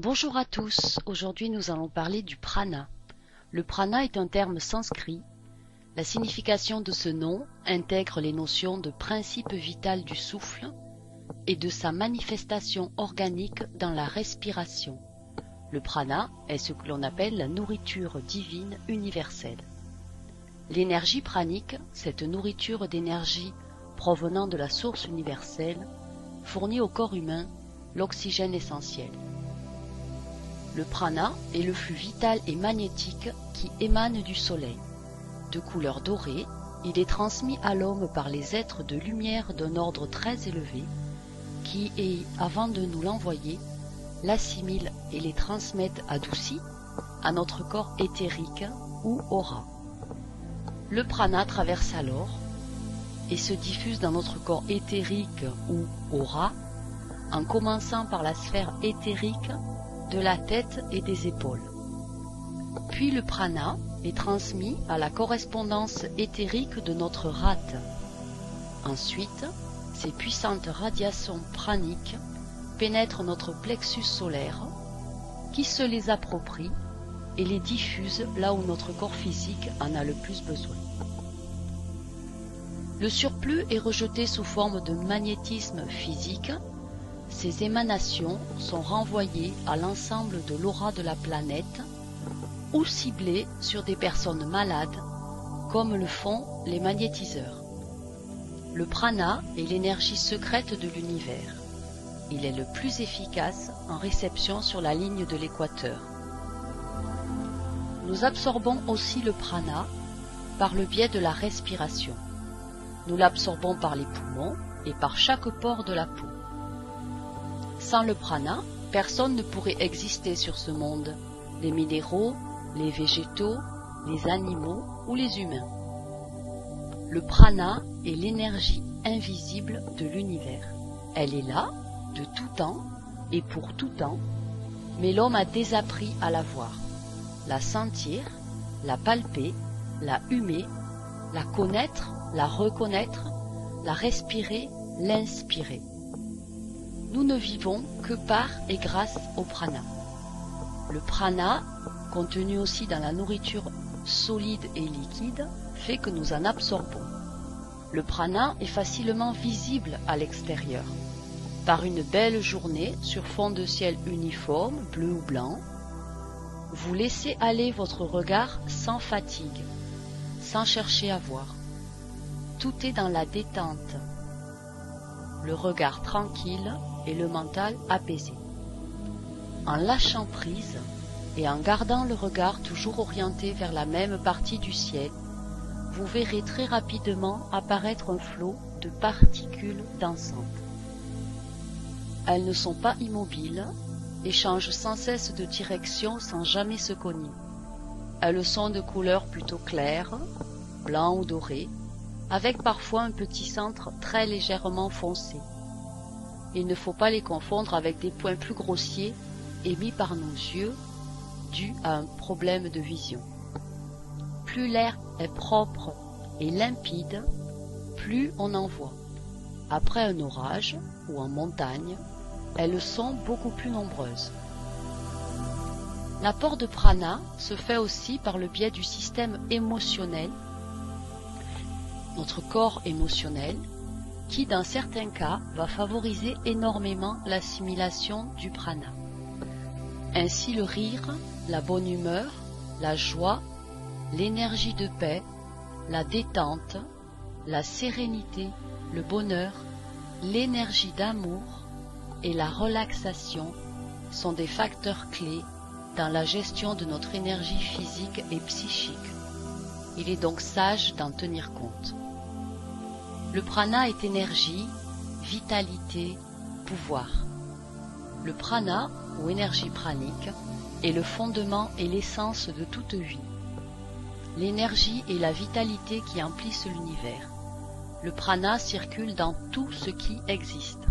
Bonjour à tous, aujourd'hui nous allons parler du prana. Le prana est un terme sanskrit. La signification de ce nom intègre les notions de principe vital du souffle et de sa manifestation organique dans la respiration. Le prana est ce que l'on appelle la nourriture divine universelle. L'énergie pranique, cette nourriture d'énergie provenant de la source universelle, fournit au corps humain l'oxygène essentiel. Le prana est le flux vital et magnétique qui émane du soleil. De couleur dorée, il est transmis à l'homme par les êtres de lumière d'un ordre très élevé qui, avant de nous l'envoyer, l'assimilent et les transmettent adoucis à notre corps éthérique ou aura. Le prana traverse alors et se diffuse dans notre corps éthérique ou aura, en commençant par la sphère éthérique de la tête et des épaules. Puis le prana est transmis à la correspondance éthérique de notre rate. Ensuite, ces puissantes radiations praniques pénètrent notre plexus solaire, qui se les approprie et les diffuse là où notre corps physique en a le plus besoin. Le surplus est rejeté sous forme de magnétisme physique. Ces émanations sont renvoyées à l'ensemble de l'aura de la planète ou ciblées sur des personnes malades, comme le font les magnétiseurs. Le prana est l'énergie secrète de l'univers. Il est le plus efficace en réception sur la ligne de l'équateur. Nous absorbons aussi le prana par le biais de la respiration. Nous l'absorbons par les poumons et par chaque pore de la peau. Sans le prana, personne ne pourrait exister sur ce monde, les minéraux, les végétaux, les animaux ou les humains. Le prana est l'énergie invisible de l'univers. Elle est là, de tout temps et pour tout temps, mais l'homme a désappris à la voir, la sentir, la palper, la humer, la connaître, la reconnaître, la respirer, l'inspirer. Nous ne vivons que par et grâce au prana. Le prana, contenu aussi dans la nourriture solide et liquide, fait que nous en absorbons. Le prana est facilement visible à l'extérieur. Par une belle journée sur fond de ciel uniforme, bleu ou blanc, vous laissez aller votre regard sans fatigue, sans chercher à voir. Tout est dans la détente, le regard tranquille et le mental apaisé. En lâchant prise et en gardant le regard toujours orienté vers la même partie du ciel, vous verrez très rapidement apparaître un flot de particules dansantes. Elles ne sont pas immobiles et changent sans cesse de direction sans jamais se cogner. Elles sont de couleur plutôt claire, blanc ou doré, avec parfois un petit centre très légèrement foncé. Il ne faut pas les confondre avec des points plus grossiers émis par nos yeux dus à un problème de vision. Plus l'air est propre et limpide, plus on en voit. Après un orage ou en montagne, elles sont beaucoup plus nombreuses. L'apport de prana se fait aussi par le biais du système émotionnel, notre corps émotionnel, qui dans certains cas va favoriser énormément l'assimilation du prana. Ainsi le rire, la bonne humeur, la joie, l'énergie de paix, la détente, la sérénité, le bonheur, l'énergie d'amour et la relaxation sont des facteurs clés dans la gestion de notre énergie physique et psychique. Il est donc sage d'en tenir compte. Le prana est énergie, vitalité, pouvoir. Le prana, ou énergie pranique, est le fondement et l'essence de toute vie. L'énergie et la vitalité qui emplissent l'univers. Le prana circule dans tout ce qui existe.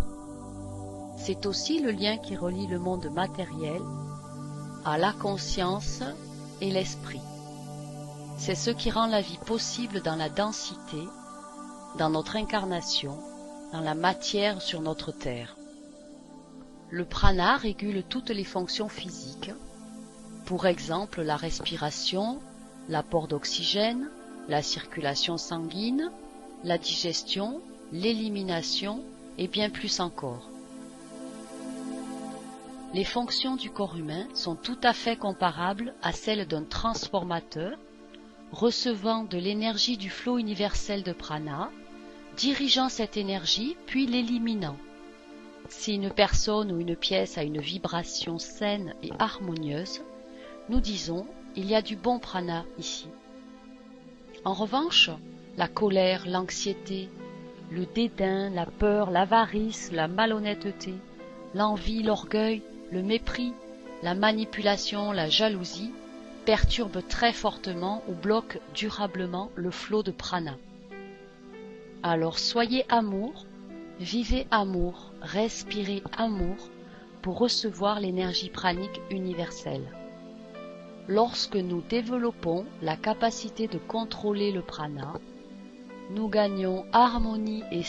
C'est aussi le lien qui relie le monde matériel à la conscience et l'esprit. C'est ce qui rend la vie possible dans la densité, dans notre incarnation, dans la matière sur notre terre. Le prana régule toutes les fonctions physiques, pour exemple la respiration, l'apport d'oxygène, la circulation sanguine, la digestion, l'élimination et bien plus encore. Les fonctions du corps humain sont tout à fait comparables à celles d'un transformateur recevant de l'énergie du flot universel de prana, dirigeant cette énergie puis l'éliminant. Si une personne ou une pièce a une vibration saine et harmonieuse, nous disons « il y a du bon prana ici ». En revanche, la colère, l'anxiété, le dédain, la peur, l'avarice, la malhonnêteté, l'envie, l'orgueil, le mépris, la manipulation, la jalousie perturbent très fortement ou bloquent durablement le flot de prana. Alors soyez amour, vivez amour, respirez amour pour recevoir l'énergie pranique universelle. Lorsque nous développons la capacité de contrôler le prana, nous gagnons harmonie et